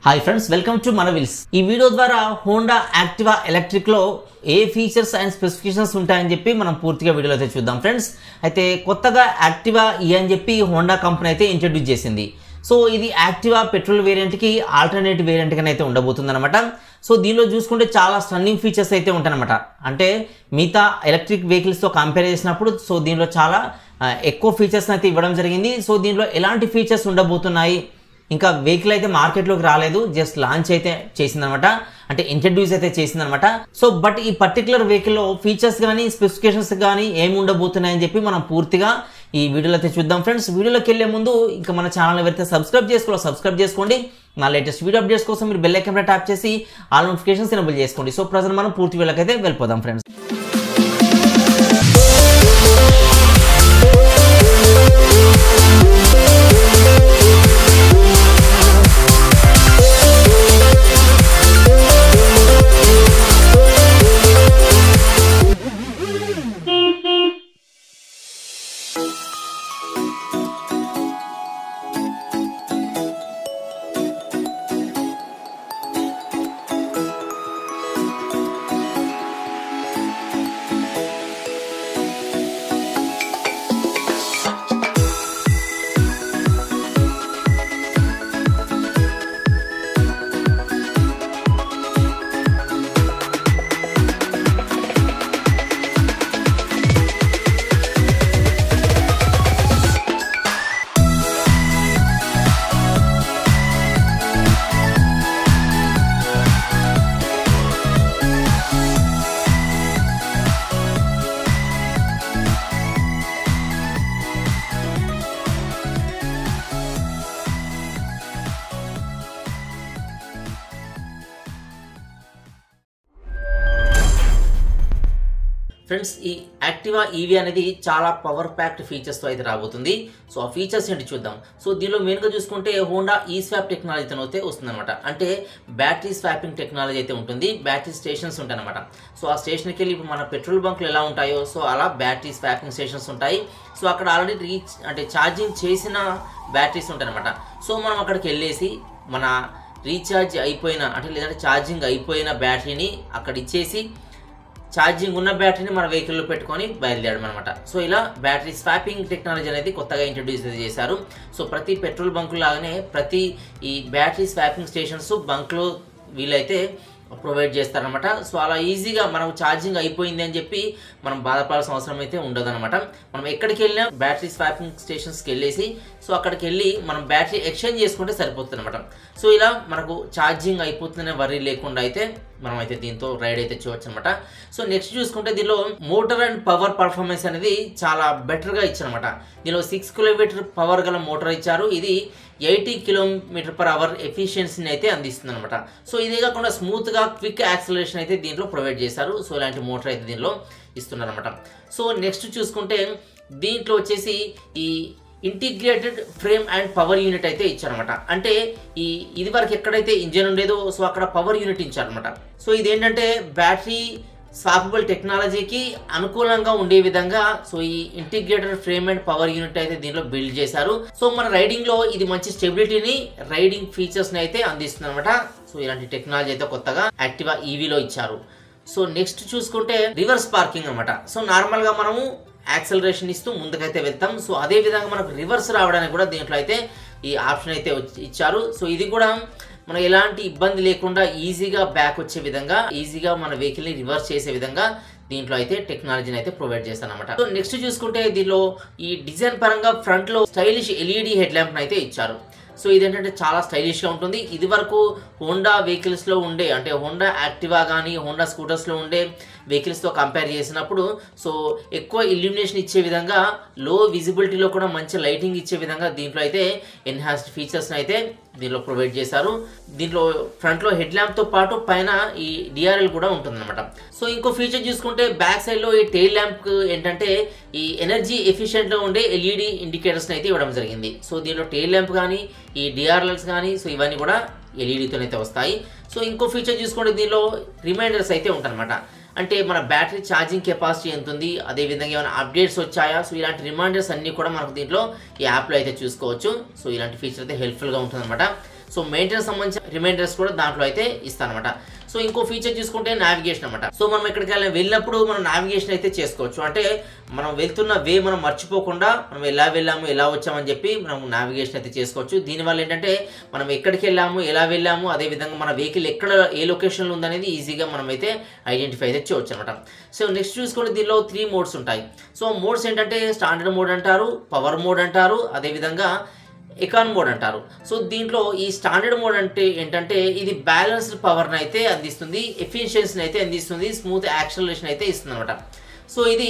Hi friends, welcome to మన wheels. ఈ video ద్వారా హోండా యాక్టివా ఎలక్ట్రిక్ లో ఏ ఫీచర్స్ అండ్ స్పెసిఫికేషన్స్ ఉంటాయని చెప్పి మనం పూర్తిగా వీడియోలో అయితే చూద్దాం ఫ్రెండ్స్. అయితే కొత్తగా యాక్టివా అని చెప్పి హోండా కంపెనీ అయితే ఇంట్రడ్యూస్ చేసింది. సో ఇది యాక్టివా పెట్రోల్ వేరియంట్ కి ఆల్టర్నేటివ్ వేరియంట్ గా అయితే ఉండబోతుంది అనమాట. సో దీనిలో చూసుకుంటే చాలా స్టన్నింగ్ ఫీచర్స్ అయితే ఉంటాయన్నమాట. అంటే మిగతా ఎలక్ట్రిక్ వెహికల్స్ తో కంపేర్ చేసినప్పుడు సో దీనిలో చాలా ఎక్కువ ఫీచర్స్ అయితే ఇవ్వడం జరిగింది. సో దీనిలో ఎలాంటి ఫీచర్స్ ఉండబోతున్నాయి, ఇంకా వెహికల్ అయితే మార్కెట్లోకి రాలేదు, జస్ట్ లాంచ్ అయితే చేసిందనమాట, అంటే ఇంట్రడ్యూస్ అయితే చేసిందనమాట. సో బట్ ఈ పర్టికులర్ వెహికల్లో ఫీచర్స్ కానీ స్పెసిఫికేషన్స్ కానీ ఏమి ఉండబోతున్నాయని చెప్పి మనం పూర్తిగా ఈ వీడియోలో అయితే చూద్దాం ఫ్రెండ్స్. వీడియోలోకి వెళ్ళే ముందు ఇంకా మన ఛానల్ ఎవరైతే సబ్స్క్రైబ్ చేసుకోండి. నా లేటెస్ట్ వీడియో అప్డేట్స్ కోసం మీరు బెల్ ఐకాన్ ట్యాప్ చేసి ఆల్ నోటిఫికేషన్స్ ఎనేబుల్ చేసుకోండి. సో ప్రజెంట్ మనం పూర్తి వీడియోకి అయితే వెళ్ళిపోదాం ఫ్రెండ్స్. ఫ్రెండ్స్, ఈ యాక్టివా ఈవీ అనేది చాలా పవర్ ప్యాక్డ్ ఫీచర్స్తో అయితే రాబోతుంది. సో ఆ ఫీచర్స్ ఏంటి చూద్దాం. సో దీనిలో మెయిన్గా చూసుకుంటే హోండా ఈ స్వాప్ టెక్నాలజీతో అయితే వస్తుందన్నమాట. అంటే బ్యాటరీ స్వాపింగ్ టెక్నాలజీ అయితే ఉంటుంది. బ్యాటరీ స్టేషన్స్ ఉంటాయన్నమాట. సో ఆ స్టేషన్కి వెళ్ళి ఇప్పుడు మన పెట్రోల్ బంకులు ఎలా ఉంటాయో సో అలా బ్యాటరీ స్వాపింగ్ స్టేషన్స్ ఉంటాయి. సో అక్కడ ఆల్రెడీ ఛార్జింగ్ చేసిన బ్యాటరీస్ ఉంటాయన్నమాట. సో మనం అక్కడికి వెళ్ళేసి మన రీఛార్జ్ అయిపోయిన అంటే లేదంటే ఛార్జింగ్ అయిపోయిన బ్యాటరీని అక్కడ ఇచ్చేసి ఛార్జింగ్ ఉన్న బ్యాటరీని మన వెహికల్లో పెట్టుకొని బయలుదేరడం అనమాట. సో ఇలా బ్యాటరీ స్వాపింగ్ టెక్నాలజీ అనేది కొత్తగా ఇంట్రడ్యూస్ చేశారు. సో ప్రతి పెట్రోల్ బంకు లాగానే ప్రతి ఈ బ్యాటరీ స్వాపింగ్ స్టేషన్స్ బంక్లో వీళ్ళైతే ప్రొవైడ్ చేస్తారనమాట. సో అలా ఈజీగా మనం ఛార్జింగ్ అయిపోయింది అని చెప్పి మనం బాధపడాల్సిన అవసరం అయితే ఉండదన్నమాట. మనం ఎక్కడికి వెళ్ళినా బ్యాటరీ స్వాపింగ్ స్టేషన్స్కి వెళ్ళేసి సో అక్కడికి వెళ్ళి మనం బ్యాటరీ ఎక్స్చేంజ్ చేసుకుంటే సరిపోతుంది అనమాట. సో ఇలా మనకు ఛార్జింగ్ అయిపోతుందనే వర్రీ లేకుండా అయితే మనం అయితే దీంతో రైడ్ అయితే చేయవచ్చు అనమాట. సో నెక్స్ట్ చూసుకుంటే దీనిలో మోటార్ అండ్ పవర్ పర్ఫార్మెన్స్ అనేది చాలా బెటర్గా ఇచ్చారనమాట. దీనిలో 6 కిలోమీటర్ పవర్ గల మోటార్ ఇచ్చారు. ఇది 80 km/h ఎఫిషియన్సీని అయితే అందిస్తుంది అనమాట. సో ఇదే కాకుండా స్మూత్గా క్విక్ యాక్సిలరేషన్ అయితే దీంట్లో ప్రొవైడ్ చేశారు. సో ఇలాంటి మోటార్ అయితే దీనిలో ఇస్తున్నారు అనమాట. సో నెక్స్ట్ చూసుకుంటే దీంట్లో వచ్చేసి ఈ integrated frame and power unit అయితే ఇచ్చారనమాట. అంటే ఇది వరకు ఎక్కడైతే ఇంజన్ ఉండేదో సో అక్కడ పవర్ యూనిట్ ఇచ్చారనమాట. సో ఇదేంటంటే బ్యాటరీ స్వాపబుల్ టెక్నాలజీకి అనుకూలంగా ఉండే విధంగా సో ఈ integrated frame and power unit అయితే దీనిలో బిల్డ్ చేశారు. సో మన రైడింగ్ లో ఇది మంచి స్టెబిలిటీని, రైడింగ్ ఫీచర్స్ ని అయితే అందిస్తుంది అనమాట. సో ఇలాంటి టెక్నాలజీ అయితే కొత్తగా యాక్టివా ఈవీలో ఇచ్చారు. సో నెక్స్ట్ చూసుకుంటే రివర్స్ పార్కింగ్ అనమాట. సో నార్మల్ గా మనము యాక్సలరేషన్ ఇస్తూ ముందుకైతే వెళ్తాం. సో అదే విధంగా మనకు రివర్స్ రావడానికి కూడా దీంట్లో అయితే ఈ ఆప్షన్ అయితే ఇచ్చారు. సో ఇది కూడా మనకు ఎలాంటి ఇబ్బంది లేకుండా ఈజీగా బ్యాక్ వచ్చే విధంగా, ఈజీగా మన వెహికల్ ని రివర్స్ చేసే విధంగా దీంట్లో అయితే టెక్నాలజీని అయితే ప్రొవైడ్ చేస్తారన్నమాట. సో నెక్స్ట్ చూసుకుంటే దీనిలో ఈ డిజైన్ పరంగా ఫ్రంట్ లో స్టైలిష్ ఎల్ఈడి హెడ్ ల్యాంప్ అయితే ఇచ్చారు. సో ఇదేంటంటే చాలా స్టైలిష్గా ఉంటుంది. ఇది వరకు హోండా వెహికల్స్లో ఉండే అంటే హోండా యాక్టివా కానీ హోండా స్కూటర్స్లో ఉండే వెహికల్స్తో కంపేర్ చేసినప్పుడు సో ఎక్కువ ఇల్యూమినేషన్ ఇచ్చే విధంగా, లో విజిబిలిటీలో కూడా మంచి లైటింగ్ ఇచ్చే విధంగా దీంట్లో అయితే ఎన్హాన్స్డ్ ఫీచర్స్ని అయితే దీనిలో ప్రొవైడ్ చేశారు. దీంట్లో ఫ్రంట్లో హెడ్ ల్యాంప్తో పాటు పైన ఈ డిఆర్ఎల్ కూడా ఉంటుందన్నమాట. సో ఇంకో ఫీచర్ చూసుకుంటే బ్యాక్ సైడ్లో ఈ టెయిల్ ల్యాంప్ ఏంటంటే ఈ ఎనర్జీ ఎఫిషియెంట్గా ఉండే ఎల్ఈడి ఇండికేటర్స్ని అయితే ఇవ్వడం జరిగింది. సో దీనిలో టెయిల్ ల్యాంప్ కానీ ఈ డిఆర్ఎల్స్ కానీ సో ఇవన్నీ కూడా ఎల్ఈడితోనైతే వస్తాయి. సో ఇంకో ఫీచర్ చూసుకుంటే దీనిలో రిమైండర్స్ అయితే ఉంటాయన్నమాట. అంటే మన బ్యాటరీ ఛార్జింగ్ కెపాసిటీ ఎంత ఉంది, అదేవిధంగా ఏమైనా అప్డేట్స్ వచ్చాయా, సో ఇలాంటి రిమైండర్స్ అన్నీ కూడా మనకు దీంట్లో ఈ యాప్లో అయితే చూసుకోవచ్చు. సో ఇలాంటి ఫీచర్ అయితే హెల్ప్ఫుల్గా ఉంటుందన్నమాట. సో మెయింటెనెన్స్ సంబంధించిన రిమైండర్స్ కూడా దాంట్లో అయితే ఇస్తారనమాట. సో ఇంకో ఫీచర్ చూసుకుంటే నావిగేషన్ అనమాట. సో మనం ఎక్కడికి వెళ్ళినప్పుడు మనం నావిగేషన్ అయితే చేసుకోవచ్చు. అంటే మనం వెళ్తున్న వే మనం మర్చిపోకుండా మనం ఎలా వెళ్ళాము ఎలా వచ్చామని చెప్పి మనం నావిగేషన్ అయితే చేసుకోవచ్చు. దీనివల్ల ఏంటంటే మనం ఎక్కడికి వెళ్ళాము ఎలా వెళ్ళాము, అదేవిధంగా మన వెహికల్ ఎక్కడ ఏ లొకేషన్లో ఉందనేది ఈజీగా మనం అయితే ఐడెంటిఫై అయితే చేయవచ్చు అనమాట. సో నెక్స్ట్ చూసుకుంటే దీనిలో 3 మోడ్స్ ఉంటాయి. సో మోడ్స్ ఏంటంటే స్టాండర్డ్ మోడ్ అంటారు, పవర్ మోడ్ అంటారు, అదేవిధంగా ఎకాన్ మోడ్ అంటారు. సో దీంట్లో ఈ స్టాండర్డ్ మోడ్ అంటే ఏంటంటే ఇది బ్యాలెన్స్డ్ పవర్ని అయితే అందిస్తుంది, ఎఫిషియన్సీని అయితే అందిస్తుంది, స్మూత్ యాక్సలరేషన్ అయితే ఇస్తుంది అనమాట. సో ఇది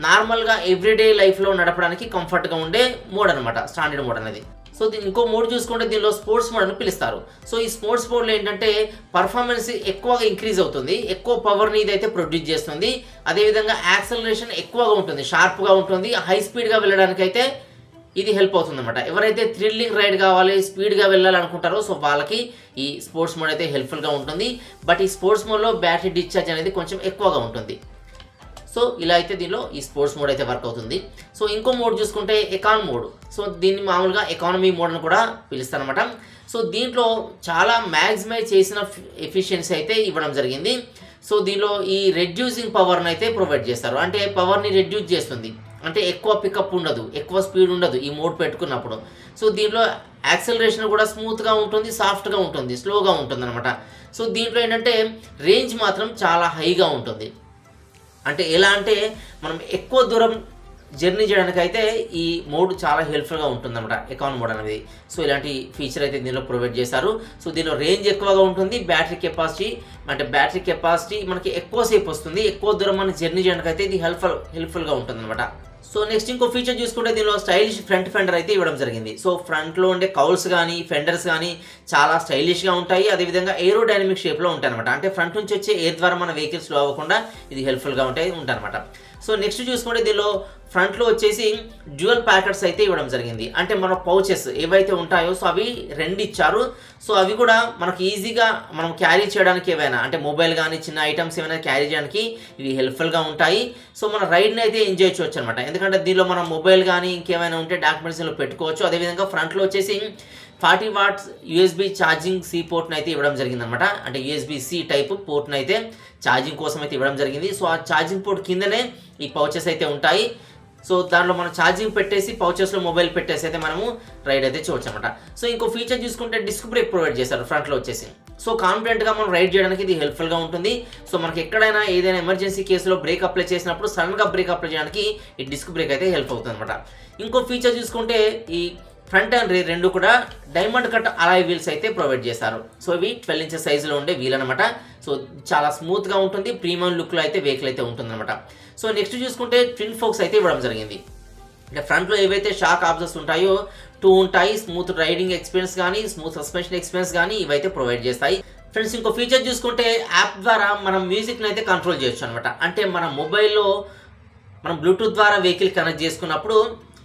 నార్మల్గా ఎవ్రీడే లైఫ్లో నడపడానికి కంఫర్ట్గా ఉండే మోడ్ అనమాట స్టాండర్డ్ మోడ్ అనేది. సో దీని ఇంకో మోడ్ చూసుకుంటే దీనిలో స్పోర్ట్స్ మోడ్ అని పిలుస్తారు. సో ఈ స్పోర్ట్స్ మోడ్లో ఏంటంటే పర్ఫార్మెన్స్ ఎక్కువగా ఇంక్రీజ్ అవుతుంది, ఎక్కువ పవర్ని ఇదైతే ప్రొడ్యూస్ చేస్తుంది, అదేవిధంగా యాక్సలరేషన్ ఎక్కువగా ఉంటుంది, షార్ప్గా ఉంటుంది, హై స్పీడ్గా వెళ్ళడానికి అయితే ఇది హెల్ప్ అవుతుంది అనమాట. ఎవరైతే థ్రిల్లింగ్ రైడ్ కావాలి స్పీడ్గా వెళ్ళాలనుకుంటారో సో వాళ్ళకి ఈ స్పోర్ట్స్ మోడ్ అయితే హెల్ప్ఫుల్గా ఉంటుంది. బట్ ఈ స్పోర్ట్స్ మోడ్లో బ్యాటరీ డిశ్చార్జ్ అనేది కొంచెం ఎక్కువగా ఉంటుంది. సో ఇలా అయితే దీనిలో ఈ స్పోర్ట్స్ మోడ్ అయితే వర్క్ అవుతుంది. సో ఇంకో మోడ్ చూసుకుంటే ఎకాన్ మోడ్. సో దీన్ని మామూలుగా ఎకానమీ మోడ్ అని కూడా పిలుస్తారనమాట. సో దీంట్లో చాలా మ్యాక్సిమైజ్ చేసిన ఎఫిషియన్సీ అయితే ఇవ్వడం జరిగింది. సో దీనిలో ఈ రెడ్యూసింగ్ పవర్ని అయితే ప్రొవైడ్ చేస్తారు, అంటే పవర్ని రెడ్యూస్ చేస్తుంది, అంటే ఎక్కువ పికప్ ఉండదు, ఎక్కువ స్పీడ్ ఉండదు ఈ మోడ్ పెట్టుకున్నప్పుడు. సో దీంట్లో యాక్సలరేషన్ కూడా స్మూత్గా ఉంటుంది, సాఫ్ట్గా ఉంటుంది, స్లోగా ఉంటుంది అనమాట. సో దీంట్లో ఏంటంటే రేంజ్ మాత్రం చాలా హైగా ఉంటుంది. అంటే ఎలా అంటే మనం ఎక్కువ దూరం జర్నీ చేయడానికి అయితే ఈ మోడ్ చాలా హెల్ప్ఫుల్గా ఉంటుంది అనమాట ఎకాన్ మోడ్ అనేది. సో ఇలాంటి ఫీచర్ అయితే దీనిలో ప్రొవైడ్ చేశారు. సో దీనిలో రేంజ్ ఎక్కువగా ఉంటుంది, బ్యాటరీ కెపాసిటీ మనకి ఎక్కువసేపు వస్తుంది, ఎక్కువ దూరం మనం జర్నీ చేయడానికి అయితే ఇది హెల్ప్ఫుల్గా ఉంటుంది అనమాట. సో నెక్స్ట్ ఇంకో ఫీచర్ చూసుకుంటే దీనిలో స్టైలిష్ ఫ్రంట్ ఫెండర్ అయితే ఇవ్వడం జరిగింది. సో ఫ్రంట్లో ఉండే కౌల్స్ కానీ ఫెండర్స్ కానీ చాలా స్టైలిష్గా ఉంటాయి, అదేవిధంగా ఏరోడైనమిక్ షేప్లో ఉంటాయి అనమాట. అంటే ఫ్రంట్ నుంచి వచ్చే ఎయిర్ ద్వారా మన వెహికల్ స్లో అవ్వకుండా ఇది హెల్ప్ఫుల్గా ఉంటాయి అనమాట. సో నెక్స్ట్ చూసుకుంటే దీనిలో ఫ్రంట్లో వచ్చేసి డ్యూయల్ ప్యాకెట్స్ అయితే ఇవ్వడం జరిగింది. అంటే మన పౌచెస్ ఏవైతే ఉంటాయో సో అవి 2 ఇచ్చారు. సో అవి కూడా మనకు ఈజీగా మనం క్యారీ చేయడానికి ఏవైనా అంటే మొబైల్ కానీ చిన్న ఐటమ్స్ ఏమైనా క్యారీ చేయడానికి ఇవి హెల్ప్ఫుల్గా ఉంటాయి. సో మన రైడ్ని అయితే ఎంజాయ్ చేయొచ్చు అనమాట. ఎందుకంటే దీనిలో మనం మొబైల్ కానీ ఇంకేమైనా ఉంటే డాక్యుమెంట్స్లో పెట్టుకోవచ్చు. అదేవిధంగా ఫ్రంట్లో వచ్చేసి 40 వాట్స్ USB ఛార్జింగ్ C పోర్ట్ని అయితే ఇవ్వడం జరిగింది అనమాట. అంటే USB-C టైప్ పోర్ట్ని అయితే ఛార్జింగ్ కోసం అయితే ఇవ్వడం జరిగింది. సో ఆ ఛార్జింగ్ పోర్ట్ కిందనే ఈ పౌచెస్ అయితే ఉంటాయి. సో దాంట్లో మనం ఛార్జింగ్ పెట్టేసి పౌచెస్లో మొబైల్ పెట్టేసి అయితే మనము రైడ్ అయితే చేయవచ్చు అనమాట. సో ఇంకో ఫీచర్ చూసుకుంటే డిస్క్ బ్రేక్ ప్రొవైడ్ చేశారు ఫ్రంట్లో వచ్చేసి. సో కాన్ఫిడెంట్గా మనం రైడ్ చేయడానికి ఇది హెల్ప్ఫుల్గా ఉంటుంది. సో మనకి ఎక్కడైనా ఏదైనా ఎమర్జెన్సీ కేసులో బ్రేక్ అప్లై చేసినప్పుడు సడన్గా బ్రేక్ అప్లై చేయడానికి ఈ డిస్క్ బ్రేక్ అయితే హెల్ప్ అవుతుంది అనమాట. ఇంకో ఫీచర్ చూసుకుంటే ఈ ఫ్రంట్ అండ్ రేర్ రెండు కూడా డైమండ్ కట్ అలాయ్ వీల్స్ అయితే ప్రొవైడ్ చేశారు. సో ఇవి 12 ఇంచెస్ సైజులో ఉండే వీల్ అనమాట. సో చాలా స్మూత్గా ఉంటుంది, ప్రీమియం లుక్లో అయితే వెహికల్ అయితే ఉంటుందన్నమాట. సో నెక్స్ట్ చూసుకుంటే ట్విన్ ఫోక్స్ అయితే ఇవ్వడం జరిగింది. అంటే ఫ్రంట్లో ఏవైతే షాక్ ఆబ్జర్వ్స్ ఉంటాయో 2 ఉంటాయి. స్మూత్ రైడింగ్ ఎక్స్పీరియన్స్ కానీ స్మూత్ సస్పెన్షన్ ఎక్స్పీరియన్స్ కానీ ఇవైతే ప్రొవైడ్ చేస్తాయి. ఫ్రెండ్స్ ఇంకో ఫీచర్ చూసుకుంటే యాప్ ద్వారా మనం మ్యూజిక్ని అయితే కంట్రోల్ చేయొచ్చు అనమాట. అంటే మన మొబైల్లో మనం బ్లూటూత్ ద్వారా వెహికల్ కనెక్ట్ చేసుకున్నప్పుడు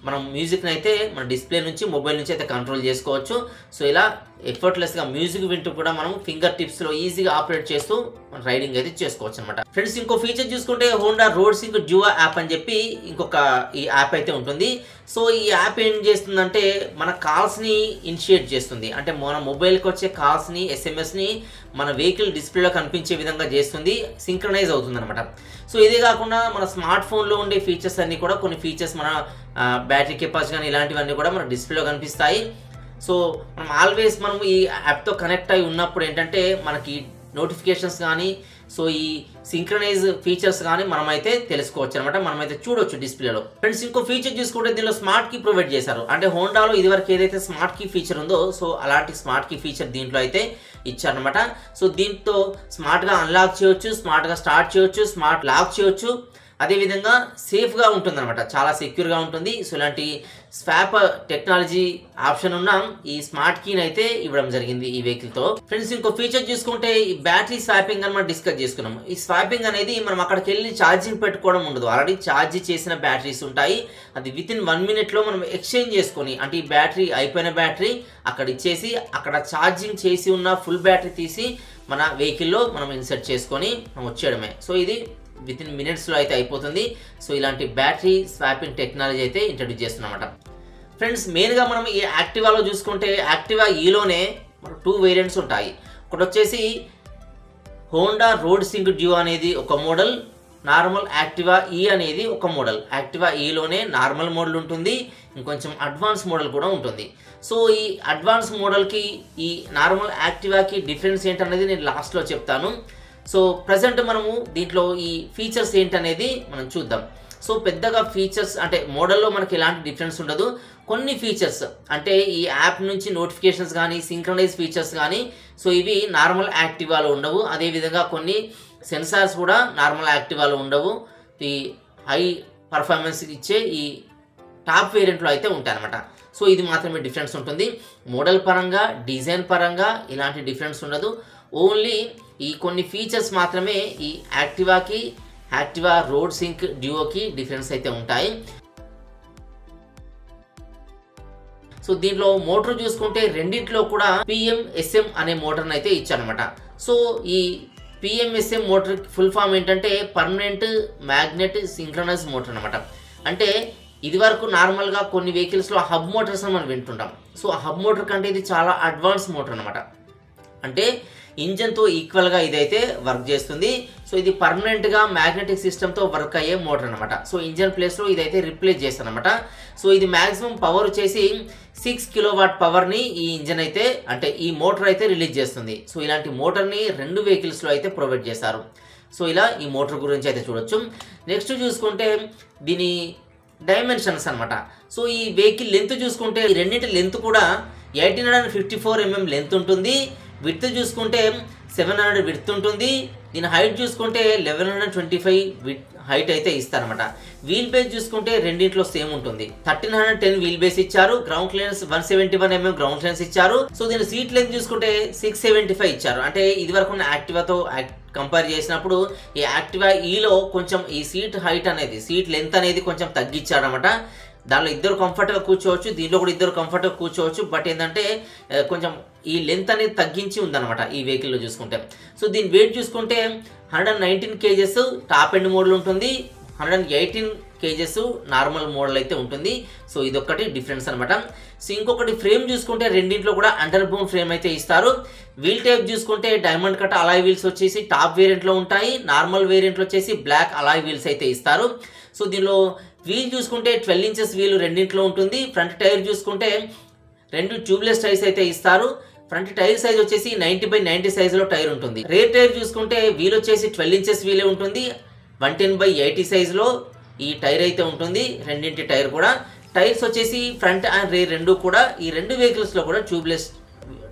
మనం మ్యూజిక్ని అయితే మన డిస్ప్లే నుంచి మొబైల్ నుంచి అయితే కంట్రోల్ చేసుకోవచ్చు. సో ఇలా ఎఫర్ట్లెస్గా మ్యూజిక్ వింటూ కూడా మనం ఫింగర్ టిప్స్లో ఈజీగా ఆపరేట్ చేస్తూ మన రైడింగ్ అయితే చేసుకోవచ్చు అనమాట. ఫ్రెండ్స్ ఇంకో ఫీచర్ చూసుకుంటే Honda road sync Duo app అని చెప్పి ఇంకొక ఈ యాప్ అయితే ఉంటుంది. సో ఈ యాప్ ఏం చేస్తుందంటే మన కాల్స్ని ఇనిషియేట్ చేస్తుంది. అంటే మన మొబైల్కి వచ్చే కాల్స్ని ఎస్ఎంఎస్ని మన వెహికల్ డిస్ప్లేలో కనిపించే విధంగా చేస్తుంది, సింక్రనైజ్ అవుతుంది అనమాట. సో ఇదే కాకుండా మన స్మార్ట్ ఫోన్లో ఉండే ఫీచర్స్ అన్నీ కూడా కొన్ని ఫీచర్స్ మన బ్యాటరీ కెపాసిటీ కానీ ఇలాంటివన్నీ కూడా మన డిస్ప్లేలో కనిపిస్తాయి. సో మనం ఆల్వేస్ మనం ఈ యాప్తో కనెక్ట్ అయి ఉన్నప్పుడు ఏంటంటే మనకి నోటిఫికేషన్స్ కానీ సో ఈ సింక్రనైజ్ ఫీచర్స్ కానీ మనమైతే తెలుసుకోవచ్చు అనమాట, మనమైతే చూడొచ్చు డిస్ప్లేలో. ఫ్రెండ్స్ ఇంకో ఫీచర్ చూసుకుంటే దీనిలో స్మార్ట్ కీ ప్రొవైడ్ చేశారు. అంటే హోండాలో ఇదివరకు ఏదైతే స్మార్ట్ కీ ఫీచర్ ఉందో సో అలాంటి స్మార్ట్ కీ ఫీచర్ దీంట్లో అయితే ఇచ్చారనమాట. సో దీంతో స్మార్ట్గా అన్లాక్ చేయొచ్చు, స్మార్ట్గా స్టార్ట్ చేయొచ్చు, స్మార్ట్ లాక్ చేయొచ్చు, అదేవిధంగా సేఫ్గా ఉంటుంది అనమాట, చాలా సెక్యూర్గా ఉంటుంది. సో ఇలాంటి స్వాప్ టెక్నాలజీ ఆప్షన్ ఉన్న ఈ స్మార్ట్ కీని అయితే ఇవ్వడం జరిగింది ఈ వెహికల్తో. ఫ్రెండ్స్ ఇంకో ఫీచర్ చూసుకుంటే ఈ బ్యాటరీ స్వాపింగ్ అని మనం డిస్కస్ చేసుకున్నాం. ఈ స్వాపింగ్ అనేది మనం అక్కడికి వెళ్ళి ఛార్జింగ్ పెట్టుకోవడం ఉండదు, ఆల్రెడీ ఛార్జ్ చేసిన బ్యాటరీస్ ఉంటాయి. అది వితిన్ 1 మినిట్లో మనం ఎక్స్చేంజ్ చేసుకొని అంటే ఈ బ్యాటరీ అయిపోయిన బ్యాటరీ అక్కడ ఇచ్చేసి అక్కడ ఛార్జింగ్ చేసి ఉన్న ఫుల్ బ్యాటరీ తీసి మన వెహికల్లో మనం ఇన్సర్ట్ చేసుకొని మనం వచ్చేయడమే. సో ఇది వితిన్ మినిట్స్లో అయితే అయిపోతుంది. సో ఇలాంటి బ్యాటరీ స్వాపింగ్ టెక్నాలజీ అయితే ఇంట్రడ్యూస్ చేస్తున్నమాట. ఫ్రెండ్స్ మెయిన్గా మనం ఈ యాక్టివాలో చూసుకుంటే యాక్టివా ఈలోనే మనకు 2 వేరియంట్స్ ఉంటాయి. ఒకటి వచ్చేసి హోండా రోడ్ సింక్ డ్యూ అనేది ఒక మోడల్, నార్మల్ యాక్టివా ఈ అనేది ఒక మోడల్. యాక్టివా ఈలోనే నార్మల్ మోడల్ ఉంటుంది, ఇంకొంచెం అడ్వాన్స్ మోడల్ కూడా ఉంటుంది. సో ఈ అడ్వాన్స్ మోడల్కి ఈ నార్మల్ యాక్టివాకి డిఫరెన్స్ ఏంటనేది నేను లాస్ట్లో చెప్తాను. సో ప్రజెంట్ మనము దీంట్లో ఈ ఫీచర్స్ ఏంటనేది మనం చూద్దాం. సో పెద్దగా ఫీచర్స్ అంటే మోడల్లో మనకి ఎలాంటి డిఫరెన్స్ ఉండదు. కొన్ని ఫీచర్స్ అంటే ఈ యాప్ నుంచి నోటిఫికేషన్స్ కానీ సింక్రనైజ్ ఫీచర్స్ కానీ సో ఇవి నార్మల్ యాక్టివాలో ఉండవు. అదేవిధంగా కొన్ని సెన్సార్స్ కూడా నార్మల్ యాక్టివాలో ఉండవు. ఈ హై పర్ఫార్మెన్స్ ఇచ్చే ఈ టాప్ వేరియంట్లో అయితే ఉంటాయన్నమాట. సో ఇది మాత్రమే డిఫరెన్స్ ఉంటుంది. మోడల్ పరంగా డిజైన్ పరంగా ఇలాంటి డిఫరెన్స్ ఉండదు. ఓన్లీ ఈ కొన్ని ఫీచర్స్ మాత్రమే ఈ యాక్టివా రోడ్ సింక్ డ్యూయోకి డిఫరెన్స్ అయితే ఉంటాయి. సో దీంట్లో మోటార్ చూసుకుంటే రెండింటిలో కూడా PMSM అనే మోటార్ని అయితే ఇచ్చారనమాట. సో ఈ PMSM మోటార్ ఫుల్ ఫామ్ ఏంటంటే పర్మనెంట్ మ్యాగ్నెట్ సింక్రనైజ్ మోటార్ అనమాట. అంటే ఇది వరకు నార్మల్గా కొన్ని వెహికల్స్లో హబ్ మోటార్స్ అని మనం వింటుంటాం. సో ఆ హబ్ మోటార్ కంటే ఇది చాలా అడ్వాన్స్ మోటార్ అనమాట. అంటే ఇంజన్తో ఈక్వల్గా ఇదైతే వర్క్ చేస్తుంది. సో ఇది పర్మనెంట్గా మ్యాగ్నెటిక్ సిస్టమ్తో వర్క్ అయ్యే మోటార్ అనమాట. సో ఇంజన్ ప్లేస్లో ఇదైతే రిప్లేస్ చేస్తాను అనమాట. సో ఇది మ్యాక్సిమం పవర్ వచ్చేసి 6 కిలోవాట్ పవర్ని ఈ ఇంజన్ అయితే అంటే ఈ మోటార్ అయితే రిలీజ్ చేస్తుంది. సో ఇలాంటి మోటార్ని 2 వెహికల్స్లో అయితే ప్రొవైడ్ చేశారు. సో ఇలా ఈ మోటార్ గురించి అయితే చూడొచ్చు. నెక్స్ట్ చూసుకుంటే దీని డైమెన్షన్స్ అనమాట. సో ఈ వెహికల్ లెంత్ చూసుకుంటే ఈ రెండింటి లెంత్ కూడా 1854 mm లెంత్ ఉంటుంది. విడ్త్ చూసుకుంటే 700 విడ్త్ ఉంటుంది. దీని హైట్ చూసుకుంటే 1125 హైట్ అయితే ఇస్తారనమాట. వీల్ బేస్ చూసుకుంటే రెండింటిలో సేమ్ ఉంటుంది. 1310 వీల్ బేస్ ఇచ్చారు. Ground clearance 171 mm ground clearance ఇచ్చారు. సో దీని సీట్ లెంత్ చూసుకుంటే 675 ఇచ్చారు. అంటే ఇది వరకు ఉన్న యాక్టివాతో కంపేర్ చేసినప్పుడు ఈ యాక్టివా ఈలో కొంచెం ఈ సీట్ హైట్ అనేది సీట్ లెంత్ అనేది కొంచెం తగ్గించాడనమాట. దానిలో ఇద్దరు కంఫర్ట్గా కూర్చోవచ్చు, దీనిలో కూడా ఇద్దరు కంఫర్ట్గా కూర్చోవచ్చు. బట్ ఏంటంటే కొంచెం ఈ లెంత్ అనేది తగ్గించి ఉందన్నమాట ఈ వెహికల్లో చూసుకుంటే. సో దీని వెయిట్ చూసుకుంటే 119 kgs టాప్ ఎండ్ మోడల్ ఉంటుంది, 118 kgs నార్మల్ మోడల్ అయితే ఉంటుంది. సో ఇదొక్కటి డిఫరెన్స్ అనమాట. సో ఇంకొకటి ఫ్రేమ్ చూసుకుంటే రెండింటిలో కూడా అండర్ బోన్ ఫ్రేమ్ అయితే ఇస్తారు. వీల్ టైప్ చూసుకుంటే డైమండ్ కట్ అలాయ్ వీల్స్ వచ్చేసి టాప్ వేరియంట్లో ఉంటాయి. నార్మల్ వేరియంట్లో వచ్చేసి బ్లాక్ అలాయ్ వీల్స్ అయితే ఇస్తారు. సో దీనిలో వీల్ చూసుకుంటే 12 inches వీల్ రెండింటిలో ఉంటుంది. ఫ్రంట్ టైర్ చూసుకుంటే 2 ట్యూబ్లెస్ టైర్స్ అయితే ఇస్తారు. ఫ్రంట్ టైర్ సైజ్ వచ్చేసి 90/90 సైజులో టైర్ ఉంటుంది. రేర్ టైర్ చూసుకుంటే వీల్ వచ్చేసి 12 inches వీలే ఉంటుంది. 110/80 సైజులో ఈ టైర్ అయితే ఉంటుంది. రెండింటి టైర్ కూడా టైర్స్ వచ్చేసి ఫ్రంట్ అండ్ రేర్ రెండు కూడా ఈ 2 వెహికల్స్లో కూడా ట్యూబ్లెస్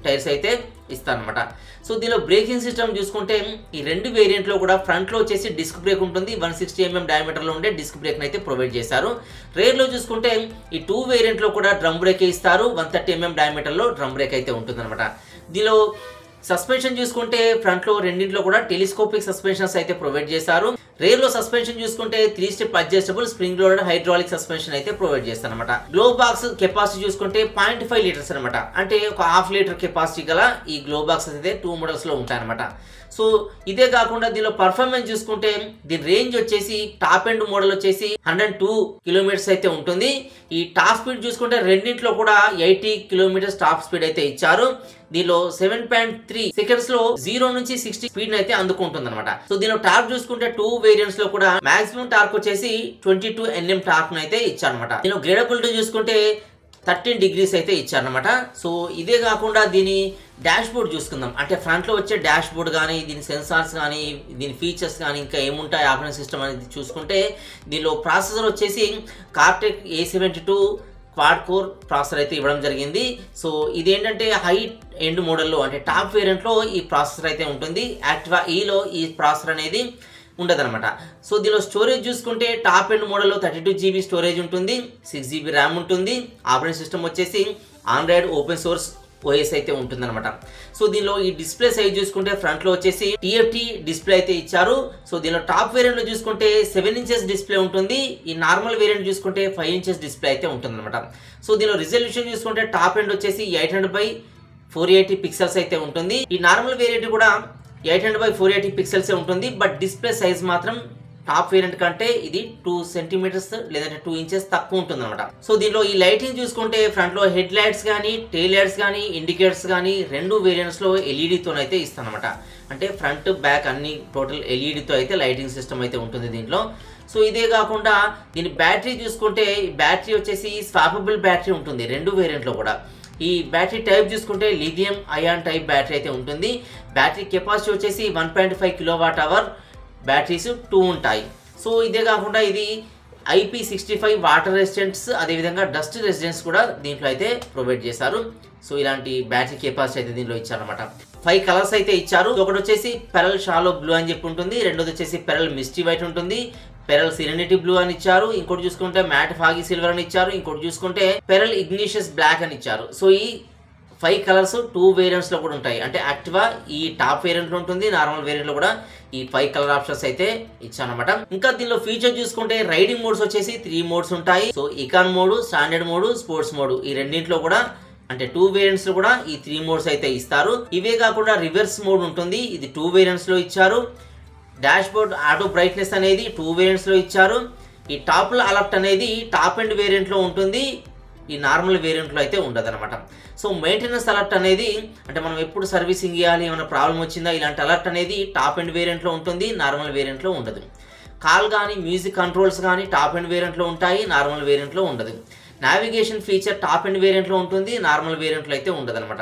టైర్స్ అయితే ఇస్తారనమాట. సో దీనిలో బ్రేకింగ్ సిస్టమ్ చూసుకుంటే ఈ 2 వేరియంట్లో కూడా ఫ్రంట్లో వచ్చేసి డిస్క్ బ్రేక్ ఉంటుంది. 160 mm డయామీటర్లో ఉండే డిస్క్ బ్రేక్ని అయితే ప్రొవైడ్ చేశారు. రేర్లో చూసుకుంటే ఈ 2 వేరియంట్లో కూడా డ్రమ్ బ్రేక్ ఇస్తారు. 130 mm డయామీటర్లో డ్రమ్ బ్రేక్ అయితే ఉంటుందన్నమాట. దీనిలో సస్పెన్షన్ చూసుకుంటే ఫ్రంట్లో రెండింటిలో కూడా టెలిస్కోపిక్ సస్పెన్షన్స్ అయితే ప్రొవైడ్ చేశారు. రేర్లో సస్పెన్షన్ చూసుకుంటే 3 step adjustable spring loaded hydraulic suspension అయితే ప్రొవైడ్ చేస్తారు అనమాట. గ్లో బాక్స్ కెపాసిటీ చూసుకుంటే 0.5 లీటర్స్ అనమాట. అంటే ఒక 1/2 లీటర్ కెపాసిటీ గల ఈ గ్లో బాక్స్ అయితే 2 మోడల్స్ లో ఉంటాయన్నమాట. సో ఇదే కాకుండా దీనిలో పర్ఫార్మెన్స్ చూసుకుంటే దీని రేంజ్ వచ్చేసి టాప్ ఎండ్ మోడల్ వచ్చేసి 102 కిలోమీటర్స్ అయితే ఉంటుంది. ఈ టాప్ స్పీడ్ చూసుకుంటే రెండింటిలో కూడా 80 కిలోమీటర్స్ టాప్ స్పీడ్ అయితే ఇచ్చారు. దీనిలో 7.3 సెకండ్స్ లో 0 నుంచి 60 స్పీడ్ అయితే అందుకుంటుంది అనమాట. సో దీనిలో టార్క్ చూసుకుంటే 2 వేరియంట్స్ లో కూడా మాక్సిమం టార్క్ వచ్చేసి 22 Nm టార్క్ అయితే ఇచ్చారనమాట. దీనిలో గ్రేడబిలిటీ చూసుకుంటే 13 degrees అయితే ఇచ్చారనమాట. సో ఇదే కాకుండా దీని డాష్ బోర్డ్ చూసుకుందాం. అంటే ఫ్రంట్లో వచ్చే డాష్ బోర్డ్ కానీ దీని సెన్సార్స్ కానీ దీని ఫీచర్స్ కానీ ఇంకా ఏముంటాయి ఆపరేటింగ్ సిస్టమ్ అనేది చూసుకుంటే దీనిలో ప్రాసెసర్ వచ్చేసి car tech A72 quad core processor అయితే ఇవ్వడం జరిగింది. సో ఇదేంటంటే హై ఎండ్ మోడల్లో అంటే టాప్ వేరియంట్లో ఈ ప్రాసెసర్ అయితే ఉంటుంది. యాక్టివా ఈలో ఈ ప్రాసెసర్ అనేది ఉండదన్నమాట. సో దీనిలో స్టోరేజ్ చూసుకుంటే టాప్ ఎండ్ మోడల్లో 32 GB స్టోరేజ్ ఉంటుంది, 6 GB ర్యామ్ ఉంటుంది. ఆపరేటింగ్ సిస్టమ్ వచ్చేసి ఆండ్రాయిడ్ ఓపెన్ సోర్స్ OS అయితే ఉంటుందన్నమాట. సో దీనిలో ఈ డిస్ప్లే సైజ్ చూసుకుంటే ఫ్రంట్లో వచ్చేసి TFT డిస్ప్లే అయితే ఇచ్చారు. సో దీనిలో టాప్ వేరియంట్లో చూసుకుంటే 7 inches డిస్ప్లే ఉంటుంది. ఈ నార్మల్ వేరియంట్ చూసుకుంటే 5 inches డిస్ప్లే అయితే ఉంటుందన్నమాట. సో దీనిలో రిజల్యూషన్ చూసుకుంటే టాప్ ఎండ్ వచ్చేసి 800/480 పిక్సెల్స్ అయితే ఉంటుంది. ఈ నార్మల్ వేరియంట్ కూడా 800/480 పిక్సెల్స్ ఉంటుంది. బట్ డిస్ప్లే సైజ్ మాత్రం టాప్ వేరియంట్ కంటే ఇది 2 సెంటీమీటర్స్ లేదంటే 2 ఇంచెస్ తక్కువ ఉంటుంది అనమాట. సో దీనిలో ఈ లైటింగ్ చూసుకుంటే ఫ్రంట్ లో హెడ్ లైట్స్ కానీ టెయిల్ లైట్స్ కానీ ఇండికేటర్స్ కానీ రెండు వేరియంట్స్ లో ఎల్ఈడితోనైతే ఇస్తానమాట. అంటే ఫ్రంట్ బ్యాక్ అన్ని టోటల్ ఎల్ఈడితో అయితే లైటింగ్ సిస్టమ్ అయితే ఉంటుంది దీంట్లో. సో ఇదే కాకుండా దీని బ్యాటరీ చూసుకుంటే బ్యాటరీ వచ్చేసి స్వాపబుల్ బ్యాటరీ ఉంటుంది రెండు వేరియంట్లో కూడా. ఈ బ్యాటరీ టైప్ చూసుకుంటే లిథియం అయాన్ టైప్ బ్యాటరీ అయితే ఉంటుంది. బ్యాటరీ కెపాసిటీ వచ్చేసి 1.5 kWh బ్యాటరీస్ 2 ఉంటాయి. సో ఇదే కాకుండా ఇది IP65 వాటర్ రెసిస్టెంట్స్ అదేవిధంగా డస్ట్ రెసిస్టెన్స్ కూడా దీంట్లో అయితే ప్రొవైడ్ చేశారు. సో ఇలాంటి బ్యాటరీ కెపాసిటీ అయితే దీంట్లో ఇచ్చారనమాట. 5 కలర్స్ అయితే ఇచ్చారు. ఒకటి వచ్చేసి పెరల్ షాలో బ్లూ అని చెప్పి ఉంటుంది, రెండోది వచ్చేసి పెరల్ మిస్టీ వైట్ ఉంటుంది, పెరల్ సిరెనిటీ బ్లూ అని ఇచ్చారు, ఇంకోటి చూసుకుంటే మ్యాట్ ఫాగి సిల్వర్ అని ఇచ్చారు, ఇంకోటి చూసుకుంటే పెరల్ ఇగ్నిషియస్ బ్లాక్ అని ఇచ్చారు. సో ఈ 5 కలర్స్ 2 వేరియంట్స్ లో కూడా ఉంటాయి. అంటే యాక్టివా ఈ టాప్ వేరియంట్ లో ఉంటుంది, నార్మల్ వేరియంట్ లో కూడా ఈ 5 కలర్ ఆప్షన్స్ అయితే ఇచ్చానమాట. ఇంకా దీనిలో ఫీచర్ చూసుకుంటే రైడింగ్ మోడ్స్ వచ్చేసి 3 మోడ్స్ ఉంటాయి. So ఇకాన్ mode, standard mode, sports mode ఈ రెండింటిలో కూడా అంటే 2 వేరియంట్స్ లో కూడా ఈ 3 మోడ్స్ అయితే ఇస్తారు. ఇవే కాకుండా రివర్స్ మోడ్ ఉంటుంది, ఇది 2 వేరియంట్స్ లో ఇచ్చారు. డాష్ బోర్డ్ ఆటో బ్రైట్నెస్ అనేది 2 వేరియంట్స్ లో ఇచ్చారు. ఈ టాప్ అలర్ట్ అనేది టాప్ ఎండ్ వేరియంట్ లో ఉంటుంది, ఈ నార్మల్ వేరియంట్లో అయితే ఉండదు అనమాట. సో మెయింటెనెన్స్ అలర్ట్ అనేది అంటే మనం ఎప్పుడు సర్వీసింగ్ చేయాలి, ఏమైనా ప్రాబ్లం వచ్చిందా ఇలాంటి అలర్ట్ అనేది టాప్ ఎండ్ వేరియంట్లో ఉంటుంది, నార్మల్ వేరియంట్లో ఉండదు. కాల్ కానీ మ్యూజిక్ కంట్రోల్స్ కానీ టాప్ ఎండ్ వేరియంట్లో ఉంటాయి, నార్మల్ వేరియంట్లో ఉండదు. నావిగేషన్ ఫీచర్ టాప్ ఎండ్ వేరియంట్లో ఉంటుంది, నార్మల్ వేరియంట్లో అయితే ఉండదు అనమాట.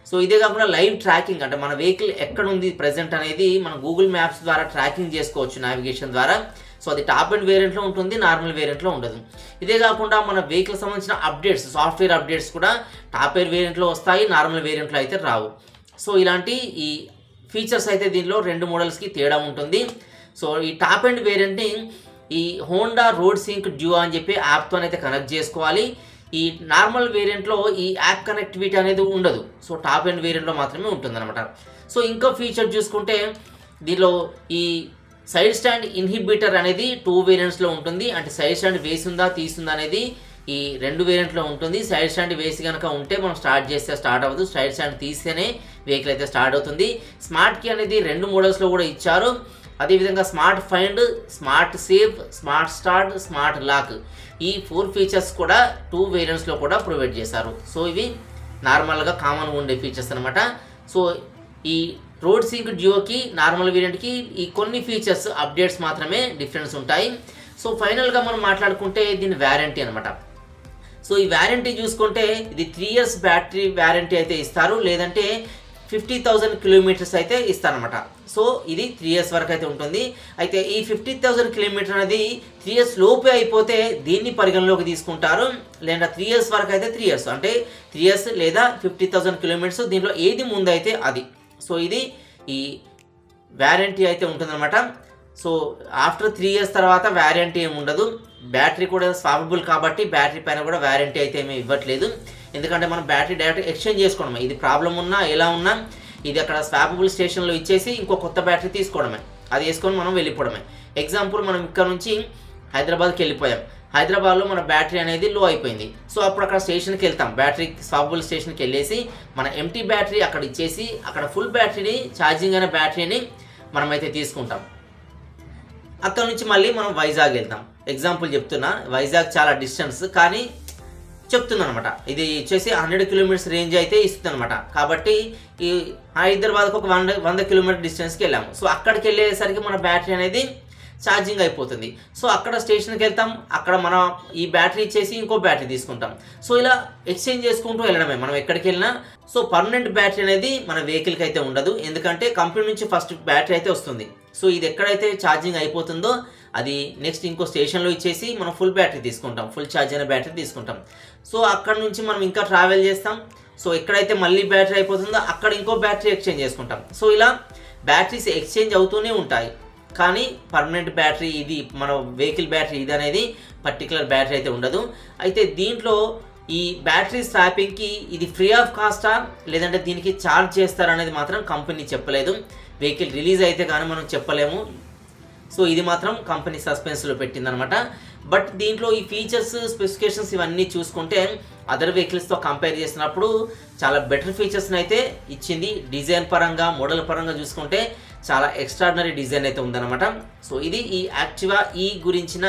సో ఇదే కాకుండా లైవ్ ట్రాకింగ్ అంటే మన వెహికల్ ఎక్కడ ఉంది ప్రెజెంట్ అనేది మనం గూగుల్ మ్యాప్స్ ద్వారా ట్రాకింగ్ చేసుకోవచ్చు నావిగేషన్ ద్వారా. సో అది టాప్ ఎండ్ వేరియంట్లో ఉంటుంది, నార్మల్ వేరియంట్లో ఉండదు. ఇదే కాకుండా మన వెహికల్ సంబంధించిన అప్డేట్స్, సాఫ్ట్వేర్ అప్డేట్స్ కూడా టాప్ ఎండ్ వేరియంట్లో వస్తాయి, నార్మల్ వేరియంట్లో అయితే రావు. సో ఇలాంటి ఈ ఫీచర్స్ అయితే దీనిలో 2 మోడల్స్కి తేడా ఉంటుంది. సో ఈ టాప్ ఎండ్ వేరియంట్ని ఈ హోండా రోడ్ సింక్ డ్యూ అని చెప్పి యాప్తో అయితే కనెక్ట్ చేసుకోవాలి. ఈ నార్మల్ వేరియంట్లో ఈ యాప్ కనెక్టివిటీ అనేది ఉండదు. సో టాప్ ఎండ్ వేరియంట్లో మాత్రమే ఉంటుంది అనమాట. సో ఇంకో ఫీచర్ చూసుకుంటే దీనిలో ఈ సైడ్ స్టాండ్ ఇన్హిబిటర్ అనేది 2 వేరియంట్స్లో ఉంటుంది. అంటే సైడ్ స్టాండ్ వేసిందా తీసిందా అనేది ఈ 2 వేరియంట్లో ఉంటుంది. సైడ్ స్టాండ్ వేసి కనుక ఉంటే మనం స్టార్ట్ చేస్తే స్టార్ట్ అవ్వదు, సైడ్ స్టాండ్ తీస్తేనే వెహికల్ అయితే స్టార్ట్ అవుతుంది. స్మార్ట్ కీ అనేది 2 మోడల్స్లో కూడా ఇచ్చారు. అదేవిధంగా smart find, smart save, smart start, smart lock ఈ 4 ఫీచర్స్ కూడా 2 వేరియంట్స్లో కూడా ప్రొవైడ్ చేశారు. సో ఇవి నార్మల్గా కామన్గా ఉండే ఫీచర్స్ అనమాట. సో ఈ రోడ్ సింక్ డ్యూకి నార్మల్ వేరియంట్కి ఈ కొన్ని ఫీచర్స్ అప్డేట్స్ మాత్రమే డిఫరెన్స్ ఉంటాయి. సో ఫైనల్గా మనం మాట్లాడుకుంటే దీని వ్యారంటీ అనమాట. సో ఈ వ్యారంటీ చూసుకుంటే ఇది 3 years బ్యాటరీ వ్యారంటీ అయితే ఇస్తారు, లేదంటే 50,000 కిలోమీటర్స్ అయితే ఇస్తారనమాట. సో ఇది 3 years వరకు అయితే ఉంటుంది. అయితే ఈ 50,000 కిలోమీటర్ అనేది 3 years లోపే అయిపోతే దీన్ని పరిగణలోకి తీసుకుంటారు, లేదా 3 years వరకు అయితే 3 years అంటే 3 years లేదా 50,000 కిలోమీటర్స్ దీంట్లో ఏది ముందైతే అది. సో ఇది ఈ వ్యారంటీ అయితే ఉంటుందన్నమాట. సో ఆఫ్టర్ 3 years తర్వాత వ్యారంటీ ఏమి ఉండదు. బ్యాటరీ కూడా స్వాపబుల్ కాబట్టి బ్యాటరీ పైన కూడా వ్యారంటీ అయితే ఏమీ ఇవ్వట్లేదు. ఎందుకంటే మనం బ్యాటరీ డైరెక్ట్ ఎక్స్చేంజ్ చేసుకోవడమే, ఇది ప్రాబ్లం ఉన్నా ఎలా ఉన్నా ఇది అక్కడ స్వాపబుల్ స్టేషన్లో ఇచ్చేసి ఇంకో కొత్త బ్యాటరీ తీసుకోవడమే, అది వేసుకొని మనం వెళ్ళిపోవడమే. ఎగ్జాంపుల్ మనం ఇక్కడ నుంచి హైదరాబాద్కి వెళ్ళిపోయాం, హైదరాబాద్లో మన బ్యాటరీ అనేది లో అయిపోయింది. సో అప్పుడు అక్కడ స్టేషన్కి వెళ్తాం, బ్యాటరీ స్వాపబుల్ స్టేషన్కి వెళ్ళేసి మన ఎంటీ బ్యాటరీ అక్కడ ఇచ్చేసి అక్కడ ఫుల్ బ్యాటరీని ఛార్జింగ్ అయిన బ్యాటరీని మనమైతే తీసుకుంటాం. అక్కడ నుంచి మళ్ళీ మనం వైజాగ్ వెళ్తాం. ఎగ్జాంపుల్ చెప్తున్నా, వైజాగ్ చాలా డిస్టెన్స్ కానీ చెప్తున్నాను అనమాట. ఇది వచ్చేసి 100 కిలోమీటర్స్ రేంజ్ అయితే ఇస్తుంది అనమాట. కాబట్టి ఈ హైదరాబాద్కి ఒక 100 కిలోమీటర్ డిస్టెన్స్కి వెళ్ళాము. సో అక్కడికి వెళ్ళేసరికి మన బ్యాటరీ అనేది ఛార్జింగ్ అయిపోతుంది. సో అక్కడ స్టేషన్కి వెళ్తాం, అక్కడ మనం ఈ బ్యాటరీ ఇచ్చేసి ఇంకో బ్యాటరీ తీసుకుంటాం. సో ఇలా ఎక్స్చేంజ్ చేసుకుంటూ వెళ్ళడమే మనం ఎక్కడికి వెళ్ళినా. సో పర్మనెంట్ బ్యాటరీ అనేది మన వెహికల్కి అయితే ఉండదు, ఎందుకంటే కంపెనీ నుంచి ఫస్ట్ బ్యాటరీ అయితే వస్తుంది. సో ఇది ఎక్కడైతే ఛార్జింగ్ అయిపోతుందో అది నెక్స్ట్ ఇంకో స్టేషన్లో ఇచ్చేసి మనం ఫుల్ బ్యాటరీ తీసుకుంటాం, ఫుల్ ఛార్జ్ అయిన బ్యాటరీ తీసుకుంటాం. సో అక్కడ నుంచి మనం ఇంకా ట్రావెల్ చేస్తాం. సో ఎక్కడైతే మళ్ళీ బ్యాటరీ అయిపోతుందో అక్కడ ఇంకో బ్యాటరీ ఎక్స్చేంజ్ చేసుకుంటాం. సో ఇలా బ్యాటరీస్ ఎక్స్చేంజ్ అవుతూనే ఉంటాయి. కానీ పర్మనెంట్ బ్యాటరీ ఇది మన వెహికల్ బ్యాటరీ ఇది అనేది పర్టికులర్ బ్యాటరీ అయితే ఉండదు. అయితే దీంట్లో ఈ బ్యాటరీ స్వాపింగ్కి ఇది ఫ్రీ ఆఫ్ కాస్టా లేదంటే దీనికి ఛార్జ్ చేస్తారనేది మాత్రం కంపెనీ చెప్పలేదు. వెహికల్ రిలీజ్ అయితే కానీ మనం చెప్పలేము. సో ఇది మాత్రం కంపెనీ సస్పెన్స్లో పెట్టిందనమాట. బట్ దీంట్లో ఈ ఫీచర్స్ స్పెసిఫికేషన్స్ ఇవన్నీ చూసుకుంటే అదర్ వెహికల్స్తో కంపేర్ చేసినప్పుడు చాలా బెటర్ ఫీచర్స్ని అయితే ఇచ్చింది. డిజైన్ పరంగా మోడల్ పరంగా చూసుకుంటే చాలా ఎక్స్ట్రాడినరీ డిజైన్ అయితే ఉందన్నమాట. సో ఇది ఈ యాక్టివా ఈ గురించిన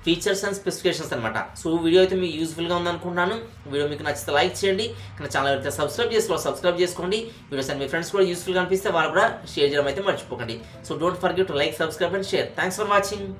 ఫీచర్స్ అండ్ స్పెసిఫికేషన్స్ అనమాట. సో వీడియో అయితే మీకు యూస్ఫుల్గా ఉందనుకుంటున్నాను. వీడియో మీకు నచ్చితే లైక్ చేయండి, కానీ ఛానల్ అయితే సబ్స్క్రైబ్ చేసుకోండి. వీడియోస్ అండ్ మీ ఫ్రెండ్స్ కూడా యూస్ఫుల్గా అనిపిస్తే వాళ్ళు కూడా షేర్ చేయడం అయితే మర్చిపోకండి. So don't forget to like, subscribe and share. Thanks for watching.